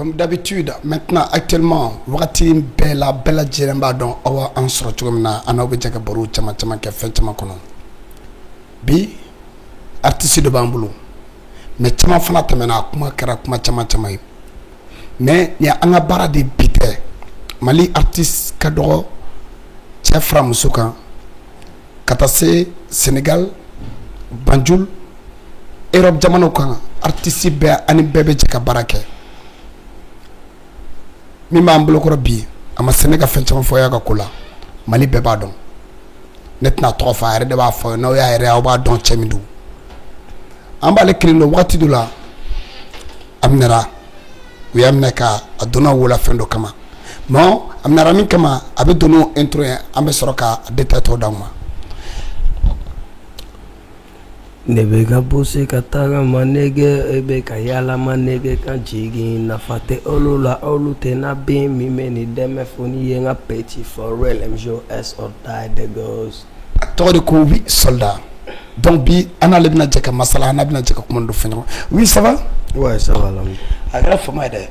comme d'habitude, maintenant, actuellement, wagati bella bella djiremba don awa ansro chugumna anobe jaga boru chama chama ke fen chama kono. Bi artiste de bambulu. Mais chama fana temena kuma kera kuma chama chama. Mais ya anga bara de bite. Mali artiste kadoro chef Musuka katase Sénégal Banjul Europe jamano kan artiste be ani bebe jeka barake. Mi ma mbolo ko bi ama Sénégal fen chama foya ga kula Mali be ba don netna to fa re de ba fo no ya re aw ba don chemidu amba le krino wati dula amnara wi amna ka aduna wala fendo kama non amnara min kama abe dono intro ambe soroka detato dama Nebeka bose kataga manege ebeka yala manege kanjigi na fate olula olute na bimi meni deme foni yenga petit for real MJOS or die the girls Tori ko oui soldat donc bi ana lebna jeka masala ana bina jeka komando fenyo oui ça va ouais ça va là agra fama de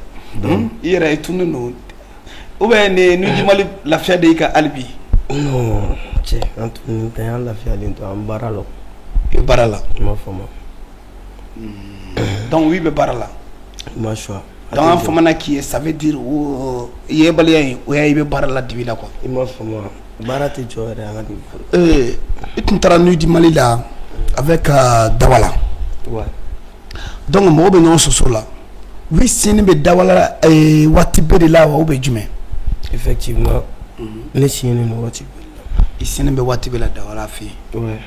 ira itunu no oube ne nu jimali la fiade ka albi non che antuni tan la fiade into ambaralo barala ma fama donc oui be barala ma choix donc fama na qui ça veut dire o yebalien o ya be barala dibila quoi ma fama barati jore ngati itntara nu di Mali là avec Dawala ouais donc mo be non soso là oui sini be Dawala wati be de la wa be jume effectivement les siennes no wati ici be wati be la Dawala fi ouais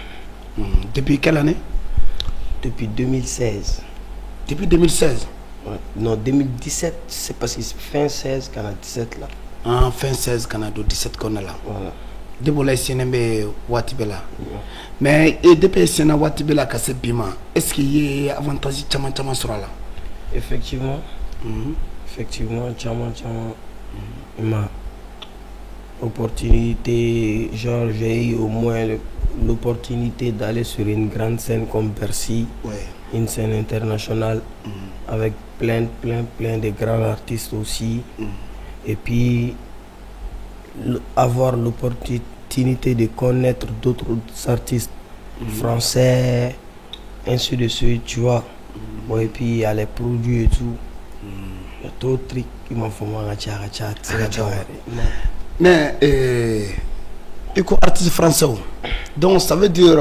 depuis quelle année? Depuis 2016. Depuis 2016? Ouais. Non, 2017, c'est parce que c'est fin 16 qu'on a 17 là. Ah, fin 16 qu'on a 17 qu'on a là. Voilà. Depuis là, c'est un Watibela. Mais depuis c'est un Watibela qui s'est bima. Est-ce qu'il y a avantage chama sur là? Effectivement. Effectivement, chama. Ma opportunité, genre j'ai eu au moins l'opportunité d'aller sur une grande scène comme Bercy, une scène internationale avec plein de grands artistes aussi, et puis avoir l'opportunité de connaître d'autres artistes français, ainsi de suite, tu vois. Bon, et puis il y a les produits et tout, il y a d'autres trucs qui m'ont fait mais éco artiste français donc ça veut dire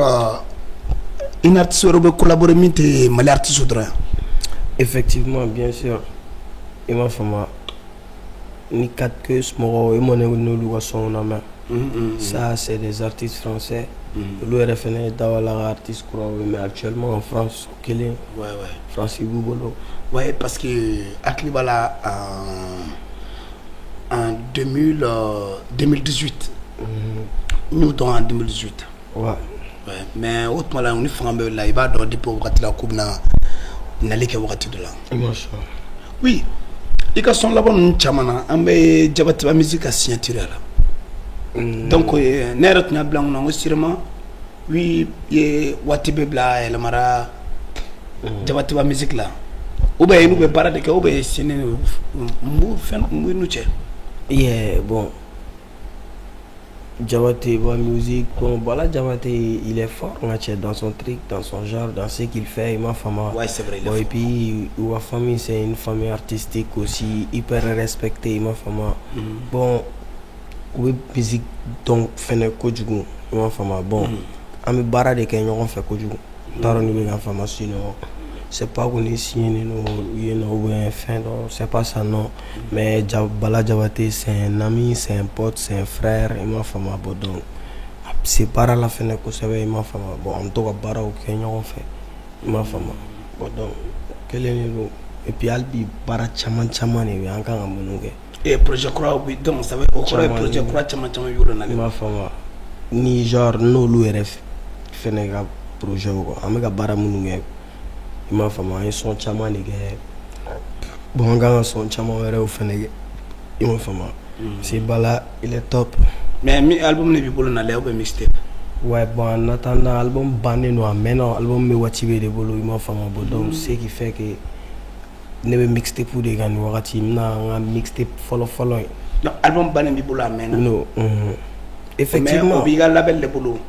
une artiste européenne collaborer avec Mali artiste effectivement bien sûr il m'a fait ni quatre que ce mot et mon ça c'est des artistes français le RFN Dawala artiste mais actuellement en France ouais Francis Boubolo ouais parce que Aklibala en 2018 nous dans en 2018 ouais mais autrement là on est femme là il va dans des pour la coupe na n'allait que wakati de là oui et quand sont là-bas nous chamana ambe jabati ba musique à signature là donc n'eret na blanc non sûrement oui ye watibe bla el mara jabati ba musique là ou bien nous be parade que ou bien c'est nous fait nous tche yeah bon Jabate voit musique bon voilà Jabate il est fort dans son truc dans son genre dans ce qu'il fait il m'a fait ouais c'est vrai bon, et puis ma famille c'est une famille artistique aussi hyper respectée il m'a fait bon oui musique donc fait kojugu il m'a fait bon ami bara de kenyo on fait kojugu taro ni be information c'est pas qu'on est signé ou un fin non c'est pas ça non mais Bala Jabate c'est un ami c'est un pote c'est un frère il m'a fait bon donc c'est para la fin que ça il m'a fait bon en tout cas bara au Kenya on fait il m'a fait bon donc quel est le et puis albi bara chaman ni encore en monuge et projet croix donc ça veut au projet croix chaman yoro na il m'a fait ni genre no l'URF fait un projet quoi amega bara monuge ma femme a son chama ni bon gars son chama au Feneg il ma femme c'est Bala il est top mais mi album ne bi bolo na leo be mixtape ouais bon en attendant album banné no maintenant album me watibe de bolo il ma femme bon donc ce qui fait que ne bɛ mixtape de kan nin wagati n bɛna n ka mixtape fɔlɔ ye. donc album bannen b'i bolo a mɛnna. non effectivement mais o b'i ka label de bolo.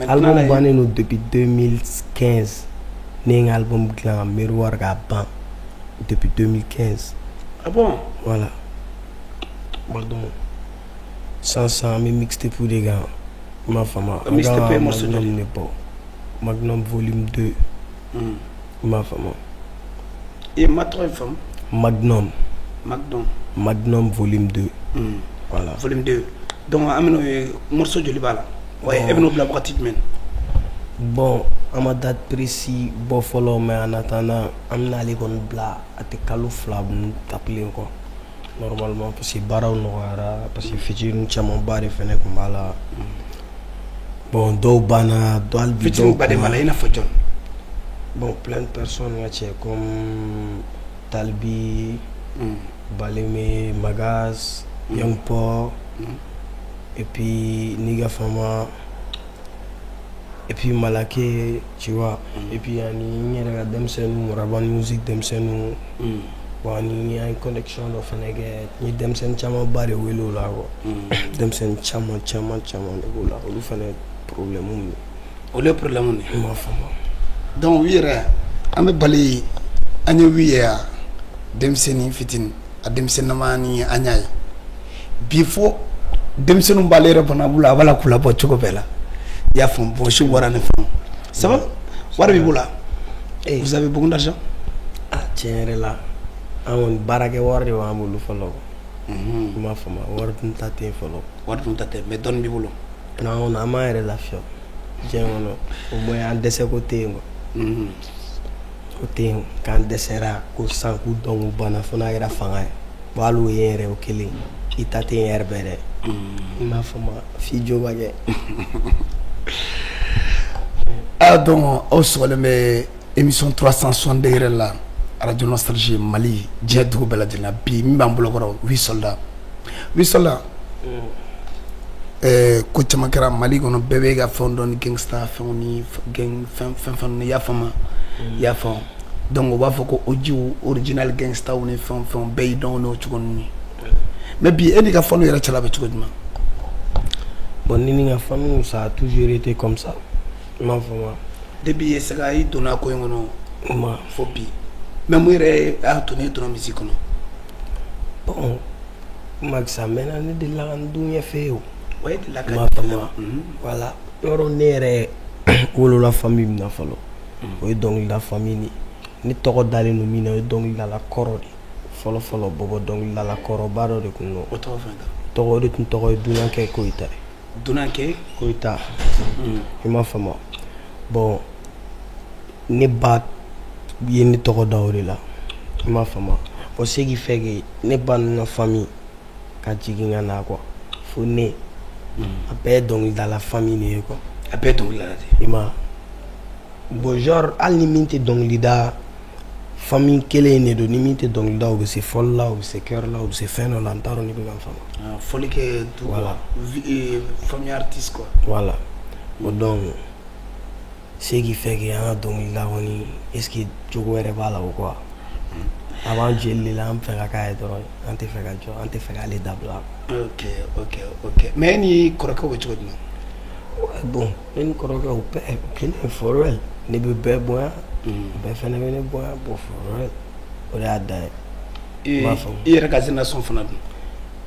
album bannen don depuis 2015 ne ye n ka album dilan Miroir k'a ban depuis 2015. ah bon. voilà donc sisan an bɛ mixtape de kan i m'a faamu. mixtape ye morceau joli ne bɔ Magnum volume 2. i m'a faamu. et ma tɔgɔ ye faamu. Magnum volume 2. voilà volume 2 donc an bɛn'o ye morceau joli b'a la. ouais e bɛn'o bila wagati jumɛn. bon an ma date précis bɔ fɔlɔ mais en attendant an bɛna ale kɔni bila a tɛ kalo 2 tapilen kɔ normalement parce que baaraw nɔgɔyara parce que fitinin camanba de fɛnɛ tun b'a la. bon dɔw banna dɔw hali bi fitinin ba de b'a la i n'a fɔ jɔn. bon plein de personnes ka cɛ comme Talbi. Baleme, Magas, Young Paul, et puis Niga Fama, et puis Malaké, tu vois, et puis il y a Demsen, Raban Music, Demsen, il y a une connexion de Feneghet, il y a Demsen Chama Bari Willow là, Demsen Chama de Goula, il y a problème. Il y a problème. Donc, oui, on a balé, on a vu Demsen fitin. A denmisɛnninma a ɲa ye bi fo denmisɛnninw b'ale yɛrɛ fana bolo a b'a la k'u labɔ cogo bɛɛ la i y'a faamu bon si wara ni fɛnw ça va wari b'i bolo vous avez beaucoup d'argent. tiɲɛ yɛrɛ la an kɔni baarakɛ wari de b'an bolo fɔlɔ i m'a faamu wari dun ta tɛ fɔlɔ. wari dun ta tɛ mais dɔɔni b'i bolo. non an m'an yɛrɛ lafiya diɲɛ kɔnɔ au moins an dɛsɛ ko tɛ yen quoi. o tɛ yen k'an dɛsɛra ko san k'u dɔn k'u banna fo n'a kɛra fanga ye bon hali o ye yɛrɛ o kelen i ta tɛ yen yɛrɛ bɛɛ dɛ i m'a faamu f'i jo ka kɛ. ah donc aw sɔgɔlen bɛ émission 360 yɛrɛ la radio nostalgie Mali diɲɛ dugu bɛɛ lajɛlen na bi min b'an bolokɔrɔ 8 soldats ko caman kɛra Mali kɔnɔ bɛɛ bɛ ka fɛn dɔn ni gangsta fɛnw ni fɛn ni y'a faamu i y'a faamu donc o b'a fɔ ko o jiw original gangstaw ni fɛn bɛɛ y'i dɔn n'o cogo ninnu mais bi e n'i ka fanu yɛrɛ cɛla bɛ cogo jumɛn. bon ni nin ka fanu ça a toujours été comme ça i m'a faamu. depuis ye saga i donna ko in kɔnɔ fo bi mais mun yɛrɛ y'a to ne donna musique kɔnɔ. bon Maxa mɛnna ne delila ka n dun ɲɛfɛ o. o ye delila ka i m'a faamu voilà yɔrɔ ne yɛrɛ wolola famille min na fɔlɔ. o ye dɔnkilida famille ni tɔgɔ dalen don min na o ye dɔnkilidala kɔrɔ de fɔlɔ bɔbɔ dɔnkilidala kɔrɔba dɔ de kun don. o tɔgɔ fɛn kan. tɔgɔ de tun tɔgɔ ye Dunankɛ Koyita. Dunankɛ Koyita. i m'a faamu bon ne ba ye ne tɔgɔ da o de la i m'a faamu bon ce qui fait que ne ba ni ka famille ka jigin ka na quoi fo ne a bɛɛ ye dɔnkilidala famille de ye quoi. a bɛɛ ye dɔnkilidala de. i ma bon genre hali ni min tɛ dɔnkilida famille kelen de don ni min tɛ dɔnkilida o bɛ se fɔli la o bɛ se kɛyɔrɔ la o bɛ se fɛn dɔ la n t'a dɔn ni bɛ ka n faamu. fɔli kɛ du voilà famille artiste quoi. voilà bon donc ce qui fait que an ka dɔnkilida kɔni est ce que jogo yɛrɛ b'a la o quoi a b'an jeli de la an fɛ ka k'a ye dɔrɔn an tɛ fɛ ka jɔ an tɛ fɛ k'ale dabila. ok mais e ni kɔrɔkɛ bɛ cogo jumɛn. bon ne ni kɔrɔkɛ o bɛɛ kelen for real ne bɛ bɛɛ bonya bɛɛ fɛnɛ bɛ ne bonya bon for real o de y'a dan ye. i yɛrɛ ka génération fana dun.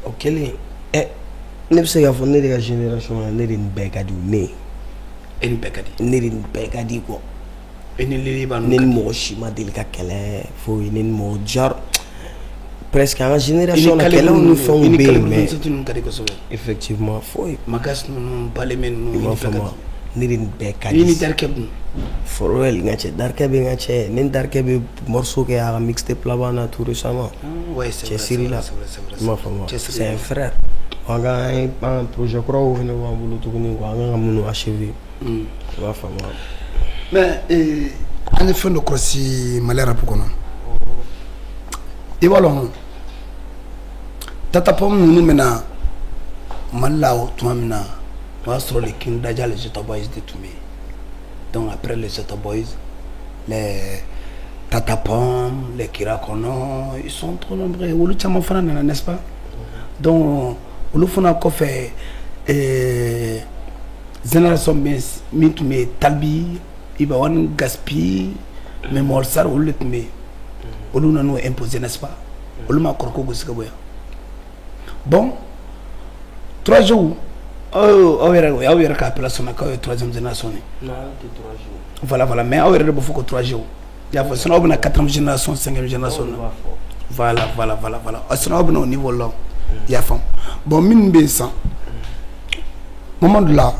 o kelen ne bɛ se k'a fɔ ne de ka génération na ne de nin bɛɛ ka di ne. e ni bɛɛ ka di. ne de nin bɛɛ ka di quoi. e ni Lili b'a ne ni mɔgɔ si ma deli ka kɛlɛ foyi ne ni mɔgɔ genre presque an ka génération na kɛlɛw ni fɛnw bɛ yen mais ka di kosɛbɛ. effectivement foyi. Magas ninnu Baleme ninnu i m'a faamu ne de nin bɛɛ ka di. i ni Darkɛ dun. for real n ka cɛ Darkɛ bɛ n ka cɛ ne ni Darkɛ bɛ morceau kɛ a ka mixtape laban na tout récemment. cɛsiri la i m'a faamu c'est un frère. an ka projet kuraw fɛnɛ b'an bolo tuguni quoi an kan ka minnu achever i m'a faamu. mais an ye fɛn dɔ kɔlɔsi Mali rap kɔnɔ i b'a dɔn tatapɔm ninnu bɛna Mali la tuma min na o y'a sɔrɔ les King Daja les Jota Boys de tun bɛ yen donc après les Jota Boys les Tata Pom, les Kirakono, ils sont trop nombreux. Olu chama fana nana, n'est-ce pas? Donc, olu fana kofé génération mais Talbi, iba wan gaspi, mais Morsar olu mais olu nanu imposé, n'est-ce pas? Olu ma korko gosika boya. Bon, 3 jours. Oh, il y a une appellation à la 3e génération. Non, c'est 3 jours. Voilà, mais il y a 3 jours. Il y a une 4e génération, 5e génération. Voilà. Sinon, au niveau là, il y a femme. Bon, mine baissant. Moment de là,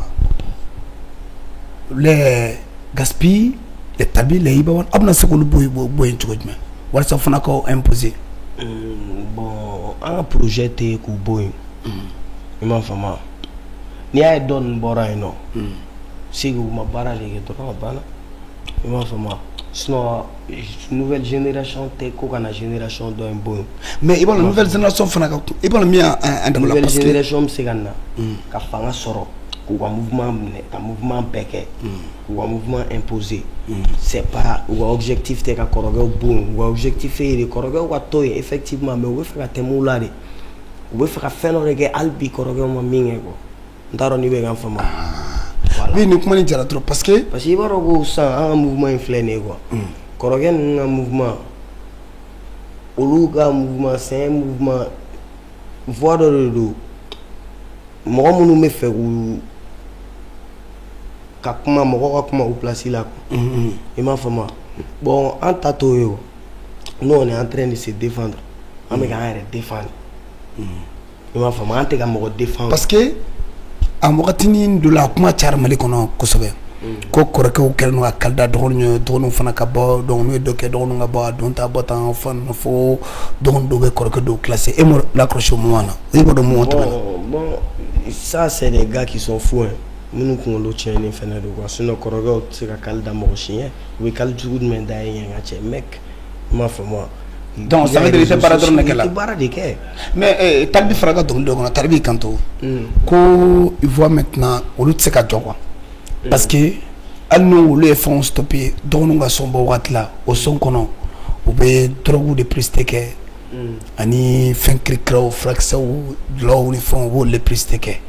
les gaspilles, les tabis, les ibawan, abna se ko boy boy tchojme. Wala sa fana ko imposer. Bon, un projet te ko boy. Ima fama. Ni ay don bora ino. Sigu ma bara lege to na bana. Ima fama. Sinon nouvelle génération te ko kana génération do boy. Mais ibon nouvelle génération fana ko ibon mi un nouvelle génération se ganna. Ka fanga soro. Ou un mouvement péqué, ou un mouvement imposé. C'est pas ou un objectif de corriger au bon, ou un objectif de corriger au toy effectivement, mais on veut faire des moulades, on veut faire faire nos regards albi corriger au mingue quoi. Ndaro ni began fama. Oui, nous comment dire trop parce que il va avoir un mouvement influé quoi. Corriger un mouvement, oluga mouvement, c'est un mouvement voie de l'eau. Moi, mon me fait ou kakuma moko kakuma ou placer là. Et ma femme. Bon, en tatoyo, nous on est en train de se défendre. On est en train de défendre. Et ma femme, on est en train de défendre. Parce que à moratini de la kuma charmali kono kosobe. Ko koreke o kelno akalda dronu fana ka bo don no doke dronu nga bo don ta bota fan fo don do be koreke do classé et mo l'accroche au moment là. Oui, bon, ça c'est des gars qui sont fous. Nous qu'on le tient ni fena de quoi. Sinon koreke c'est ka kalda mo chien. Oui, kal jugu men dai nga mec. Ma femme moi. Donc ça veut dire c'est parador nekela. C'est paradike. Mais talbi fraga don do na talbi kanto. Ko il voit maintenant au lieu de se ka quoi. Parce que nous les fonds stoppés dans nous sommes là au son qu'on ou bien trop de presteke ani fin cricro fraxa ou là où les fonds ou les presteke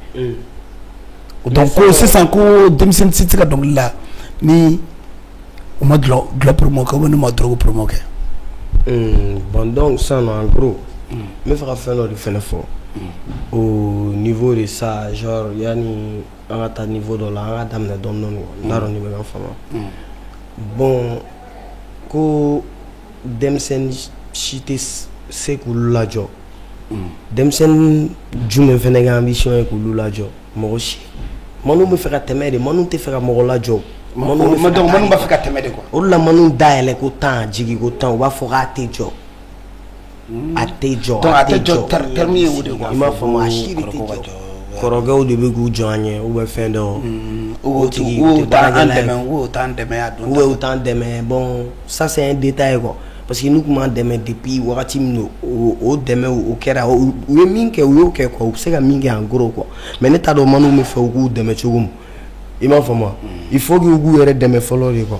donc c'est sans que 2007 donc là ni au mode de la promo comme nous mode drogue promo bon donc ça en gros mais faire faire le faire fort au niveau de ça genre yani à niveau de la dame de don non n'aro ni began fama bon ko demsen chite se kulula jo demsen jume fenega ambition e kulula jo moshi manu me fera temede manu te fera mola jo manu ba fera temede quoi o la manu daele ko tan jigi ko tan wa fora te jo atejo terminé ou de quoi il m'a fama ashiri te jo koroge o de be gu joanye ou be fendo ou tant demain bon ça c'est un détail quoi parce que nous comment demain depuis wakati mno o demain o kera o minke o yo ke quoi c'est ka minke en gros quoi mais ne ta do manu me fait o demain chugum il m'a fama il faut que o yere demain follow quoi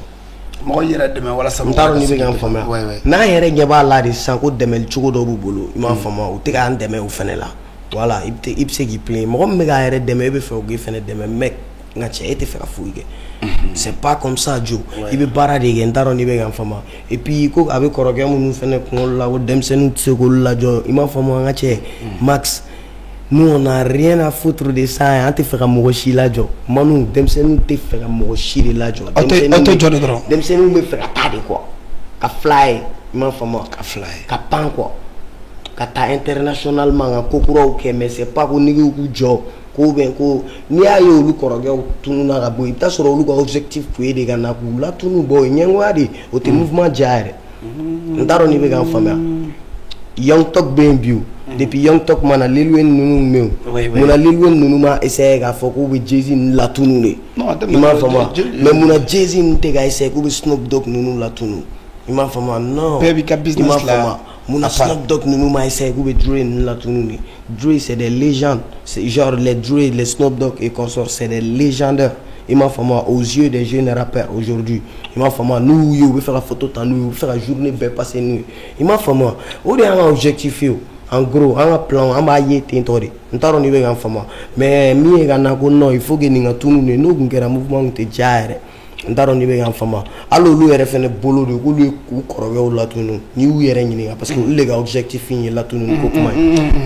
mo yere demain wala sa ntaro ni be gan fama na yere ngeba la de san ko demain chugo do bolo il m'a fama o te ka demain o fene la voilà il se qui plaît moi me ga yere demain be fait o fene demain mec ngache ete fait fouiller c'est pas comme ça Joe il be bara de ntaro ni be gan fama et puis ko avec koroge mu fene ko la o demsenu tse ko la jo il m'a fama ngache max nous on a rien à foutre de ça on te fait mo chi la jo manu demsenu te fait mo chi la jo demsenu me fait pas de quoi ka fly il m'a fama ka fly ka pan quoi kata internationalement kokuro ke mais c'est pas ko nigi ku jo ko ben ko ni ayo lu koroge tunu na ga boy ta soro lu ko objectif pour aider gana ku la tunu boy nyengwadi o te mouvement jare ndaro ni be gan fama young talk ben biu depuis young talk mana lilwen nunu meu muna lilwen nunu ma essayer ga foko be jezi la tunu ne ima fama mais muna jezi nte ga essayer ko be Snoop Dogg nunu la tunu ima fama non baby ka business la Mon Snoop Dogg nous m'a essayé de Dre la tournée. Dre c'est des légendes, c'est genre les Dre, les Snoop Dogg et consorts, c'est des légendaires. il m'a fait aux yeux des jeunes rappeurs aujourd'hui. Il m'a fait nous, il veut faire la photo, nous, faire la journée, bien passer nous. Il m'a fait au lieu d'un objectif, en gros, un plan, un maillet, on t'a rendu un femme. Mais mi non, il faut que nous tout nous un mouvement de diarrhée. On t'a rendu un femme. Alors, lui, il a fait un boulot de lui, ou correct, là, tout nous. Ni est rien, parce que les objectifs, il là, tout nous,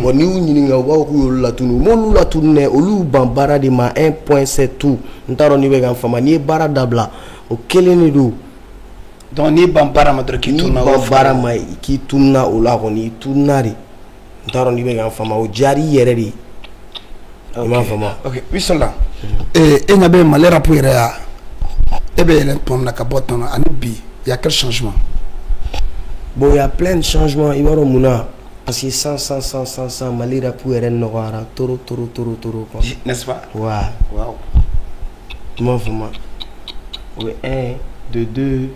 bon, ni où là, tout nous. Mon là, tout nous, au lieu bambara de ma 1.7 tout. On t'a rendu un femme. Ni bara dabla. Au quel est le donc, ni bambara ma qui tourne bambara ma qui tourne au la ni tournari. On t'a rendu un femme. Au jari yereri. Ok, oui, cela. Et il y a bien malheur pour y aller. Eh bien, il y a quel changement? Bon, il y a plein de changements. Il y a parce que sans malheur pour y aller, toro. N'est-ce pas? Ouais. Wow. Oui, 1, 2, 2.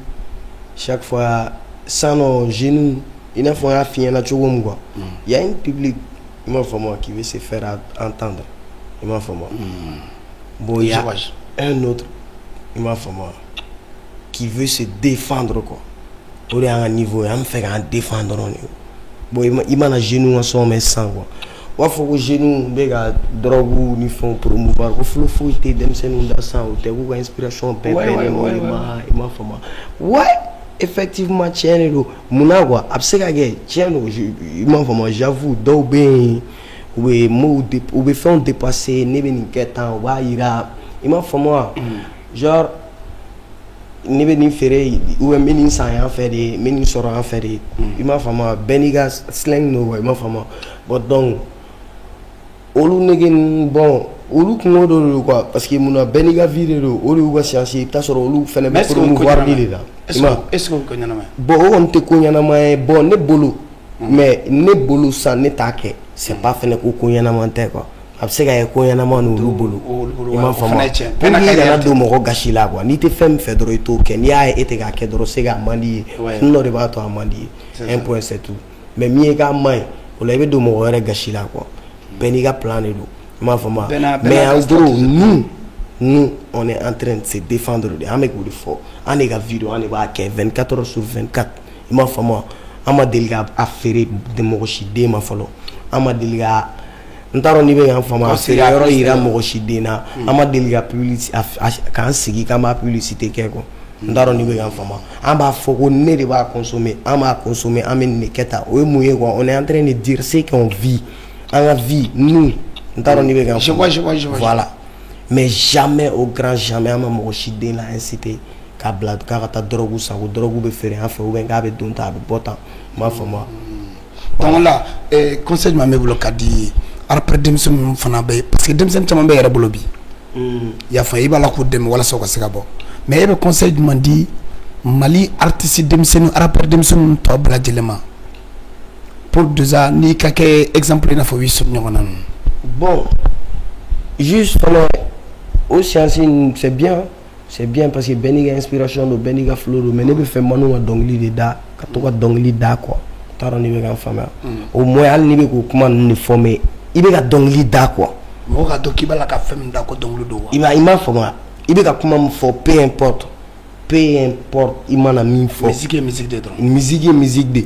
Chaque fois, sans nos genoux, il faut un fin là, il y a un public qui veut se faire entendre. Bon, il y a un autre qui veut se défendre quoi. Au un niveau, il me fait un défendre. Bon, il m'a un genou en son mais sans quoi. Il faut que genou, béga, drogue, ni font promouvoir. Il faut que dem se nous dansant, ou te ou inspiration, ouais, effectivement, tiens le, munagwa, absegage, tiens le, il m'a vraiment, j'avoue, d'obé, oui, ou be fait dépasser, nebe ni ketan, wa ira, il m'a fait moi, genre. Nebe ni fere ou meni sa en fere meni soro en fere il m'a fama beniga slang no il m'a fama but donc olu negen bon olu ko do quoi parce que muna beniga vidéo olu ko chercher ta soro olu fele be promouvoir li là est-ce que ko nyana ma bon on te ko nyana ma bon ne bolo mais ne bolo ça ne take c'est pas fele ko nyana ma te quoi absega e ko yana ma no bolo ima fama pena ka yana do mo gashi la quoi ni te fem fe dro to ken ya ete ga ke dro sega mandi no de ba to amandi 1.7 tout mais mi ga mai o le be do mo re gashi la quoi beni ga plan do ima fama mais en gros nous on est en train de se défendre de avec vous fort on est ga vidéo on est ba ke 24 heures sur 24 ima fama ama delga affaire de mo chi de ma falo ama delga ntaro ni be en fama c'est yoro ira mo shidena ama deliga publicité kan sigi kama publicité keko ntaro ni be en fama amba foko ne de ba consommer ame ne keta o muye quoi on est en train de dire ce qu'on vit en la vie nous ntaro ni be en fama je vois voilà mais jamais au grand jamais ama mo shidena incité ka blad ka ta drogu sa ko drogu be fere en fait ou ben ga be donta be botan ma fama donc là conseil ma me bloqué di après demsen fana be parce que demsen chama be yara bolobi ya fa iba la ko dem wala soko sega bo mais e be conseil du mandi mali artiste demsen après demsen to bla jelema pour déjà ni ka ke exemple na fo wi sum nyona bon juste pendant au science c'est bien parce que beniga inspiration do beniga flow mais ne be fait manu dongli de da ka to dongli da quoi taro ni be ga fama au moins al ni be ko kuma ni formé il be ka dongli da quoi mo ka to kibala ka fem da ko donglu do wa il m'a fama il be ka kuma fo peu importe il m'a na mi fo musique de musique de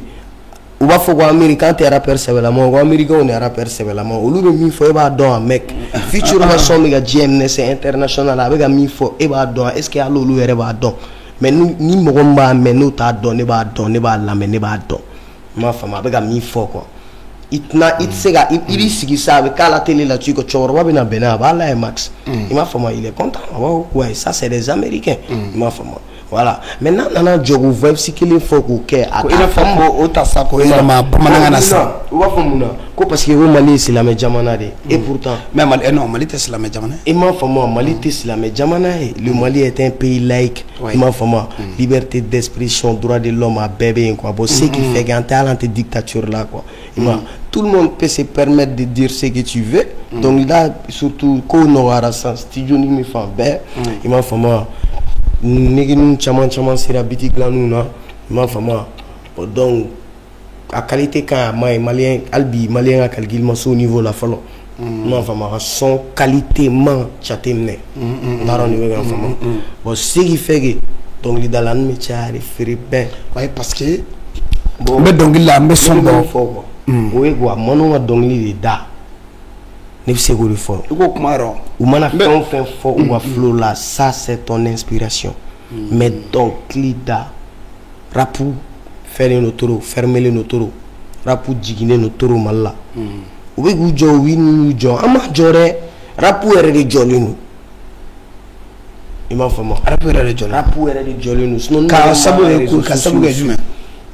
ou va fo ko américain te rapper sebela mo ko américain on est rapper sebela mo olu be mi fo e ba don mec feature ma son mega GMN c'est international avec mi fo e ba don est-ce que alolu ere ba don mais ni mo ko mba mais no ta don ne ba la mais ne ba don ma fama avec mi fo quoi itna itsega iri sigi sabe kala télé là tu ko chorwa bena bala max il m'a fama il est content ouais ça c'est des américains il m'a fama voilà maintenant nana jogu vibe sikili foko ke ina foko otasa ko ina ma bamananga na sa wa famuna ko parce que Mali c'est la jamana de et pourtant mais Mali non Mali c'est la jamana et ma fama Mali c'est la jamana le Mali est un pays laïque ma fama liberté d'expression droit de l'homme à bébé quoi bon ce qui fait qu'en talent de dictature là quoi tout le monde peut se permettre de dire ce que tu veux donc là surtout ko no ara sans studio ni me fa be ma fama nigi nous chaman sera bitik la nous na ma fama donc à qualité quand malien albi malien a calcul ma au niveau la falo m'a fama ka son qualité man chatemne ndaro ni be fama bon ce qui fait que donc li dans la nuit tiare free ben ouais parce que bon mais donc la mais son bon fo oui quoi mono donc li da ne se go le fo ko kumaro ou mana fait fo ou flow là ça c'est ton inspiration mais donc li da rapu faire nos toro fermer les toro rapu jigine no toro malla o be gu jo win jo ama jore rapu ere de jolinu ima famo rapu ere de jolinu sinon ka sabu e ku ka sabu e jume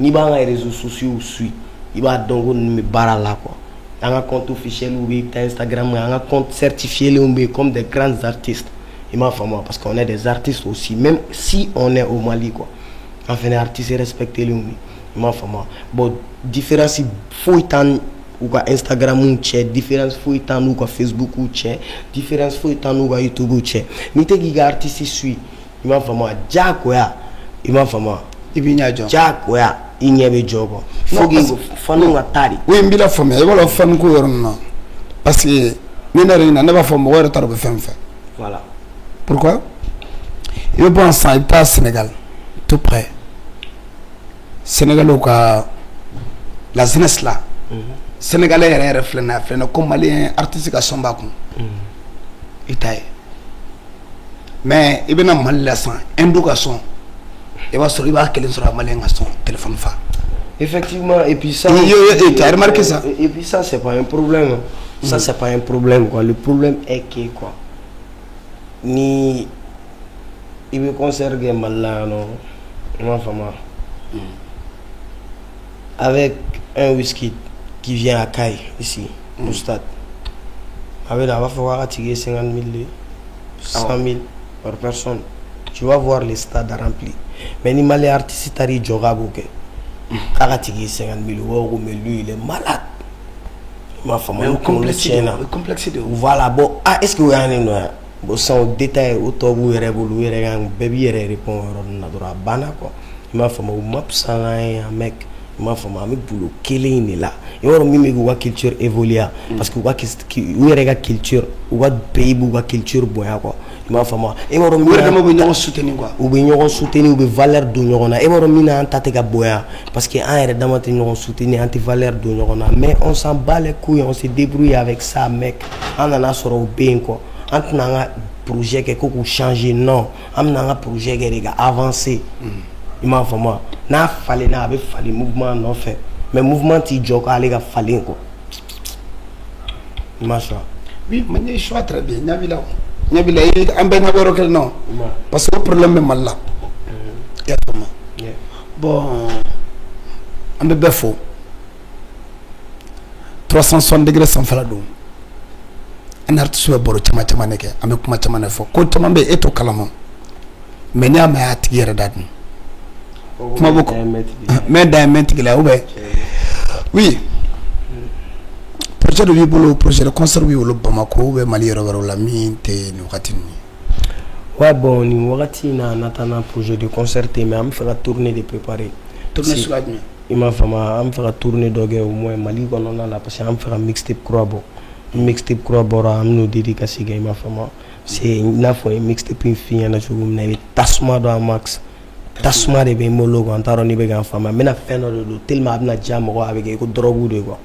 ni ba nga réseaux sociaux suit iba dongo me bara la quoi un compte officiel ou Instagram un compte certifié comme des grands artistes ima famo parce qu'on est des artistes aussi même si on est au Mali quoi enfin les artistes respecter les ima famo bon différence faut tant ou quoi Instagram ou tché différence faut tant ou quoi Facebook ou tché différence faut tant ou quoi YouTube ou tché ni te gi artiste suit ima famo jakoya ima famo ibinya jo jakoya inyebe jogo fogi fanu ngatari oui mbila fome e wala fan ko yorno parce que ni na rina ne ba fome wala tarbe fenfe voilà pourquoi il pense à pas Sénégal tout près Sénégal ou quoi la jeunesse là sénégalais est refléné comme malien artiste ka somba ko itaye mais ibena mal la san éducation et va sur il va quel sera malien à son téléphone fa effectivement et puis ça tu as remarqué ça et puis ça c'est pas un problème ça c'est pas un problème quoi le problème est que quoi ni il veut conserver mal non moi fama avec un whisky qui vient à Caille ici au stade avec la va falloir attirer 50 000 100 000 par personne tu vas voir les stades remplis mais ni mal artiste tari joga bouke attirer 50 000 euros mais lui il est malade ma femme complexité voilà bon ah est-ce que vous avez un bon sans détail auto vous révoluer gang baby répond na dora bana quoi ma femme ou map ça un mec ma femme avec boulot kele ni là et on mi me culture évoluer parce que ou rega culture ou pays bu culture boya quoi ma femme et on mi dama be ñoo soutenir quoi ou be ñoo soutenir ou be valeur do ñoo na et on mi na tate ga boya parce que en dama te ñoo soutenir anti valeur do ñoo na mais on s'en bat les couilles on se débrouille avec ça mec on en a soro bien quoi on a projet que ko changer non on a un projet que ga avancer il m'a fait moi n'a fallait n'a avait fallu mouvement non fait mais mouvement ti joka aller ga fallait quoi machin oui mais choix très bien nyabila en ben aboro quel non parce que le problème est mal là exactement bon on be faux 360 degrés sans falado un artiste be boro chama neke ame kuma chama ne fo ko chama be eto kalamo mais nya ma atigere dadni kuma boko mais diamètre là oui projet de vie projet de concert oui le Bamako be Mali ro la minte ni wakati ni ouais bon ni wakati na natana projet de concert mais am faire tourner de préparer tourner sur la nuit il m'a fait am faire tourner doge au moins Mali ko non la parce que am faire mixtape croabo mixtape croabo am no dédicace ga il m'a fait c'est na fo mixtape fin na chugum na tasma do max tasma de be molo antaro ni be gan fama mena feno do tellement abna jamo avec ko drogue de quoi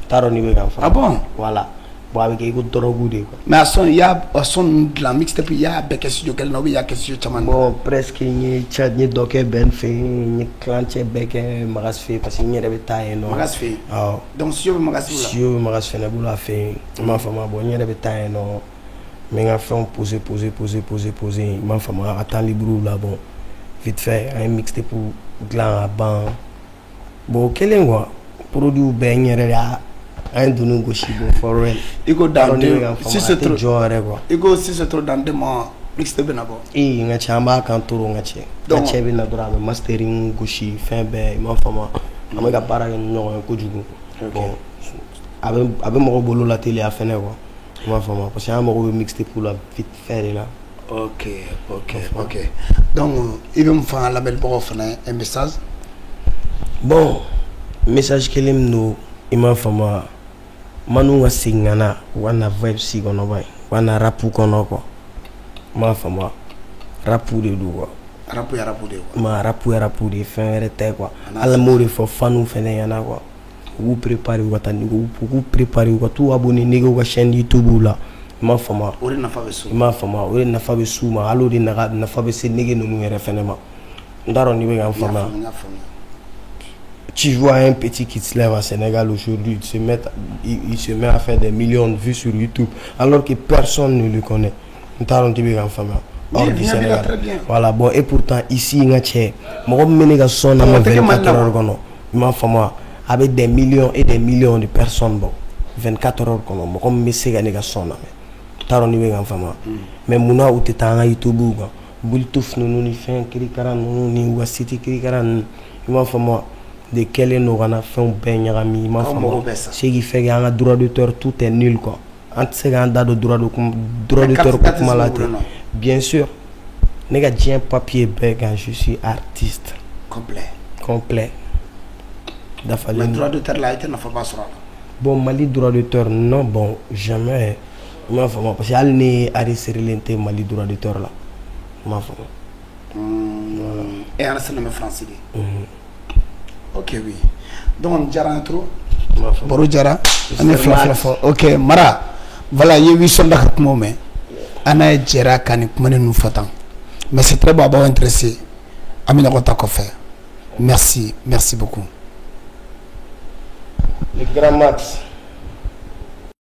taro ni be gan fama ah bon voilà bo avec ko drogue de quoi mais son ya son de la mixtape ya be question quel no ya question chaman bon presque ni chat ni doke ben fait ni clanche beke magas fait parce que ni rebe taye no magas fait ah donc si yo magas là si yo magas fait na bula fait ma fama bon ni rebe taye no mais nga fait poser ma fama attend libre là bon vite fait un mixtape pour gland à ban bon quel est quoi produit ben yera un dunu goshi bon for real iko dans si c'est trop genre quoi iko si c'est trop dans des mois mixtape na bon e nga chamba kan toro nga che be na dora be mastering goshi fin be ma fama amaga para no ko jugu bon abe mo bolo la télé a fene quoi ma fama parce que mo mixtape pour la vite faire là. Ok. Donc, il va me faire un label pour offrir un message. Bon, message qu'il aime nous, il m'a fait moi. manu ka singana wana vibe si kono bay wana rapu kono ko ma fama rapu de do quoi rapu de quoi ma rapu de fin te quoi ala mori fo fanu fene yana quoi vous préparez vous préparez quoi tout abonné nego ka chaîne YouTube là ma fama ori na fa be su ma fama ori na fa be su ma alo de na fa be se nege no mu yere fene ma ndaro ni be ga fama. Tu vois un petit qui se lève à Sénégal aujourd'hui, il se met à faire des millions de vues sur YouTube, alors que personne ne le connaît. Hors du Sénégal. Voilà, bon, et pourtant, ici, il y a son avec des millions et des millions de personnes. Bon, 24 heures, comme mais Mouna ou Tétanga YouTube, Bultouf, nous fait un kirikaran, nous city kirikaran, de quel est nos fait ben ce qui fait qu'il y a un droit d'auteur, tout est nul quoi. Entre ces gars de droit d'auteur bien sûr. J'ai un papier quand je suis artiste complet. Le droit d'auteur là été n'a pas sur bon Mali droit d'auteur non bon jamais parce qu'il y a des Mali droit d'auteur là et en ce français. Ok, oui. Donc, Jara trop. Boru Jara. Ok, Mara. Voilà, il y a 800 d'accord moment. Ana Jara kani kumane nous fatan. Mais c'est très bon à intéressé. Amina Kota Kofe. Merci beaucoup. Le grand Max.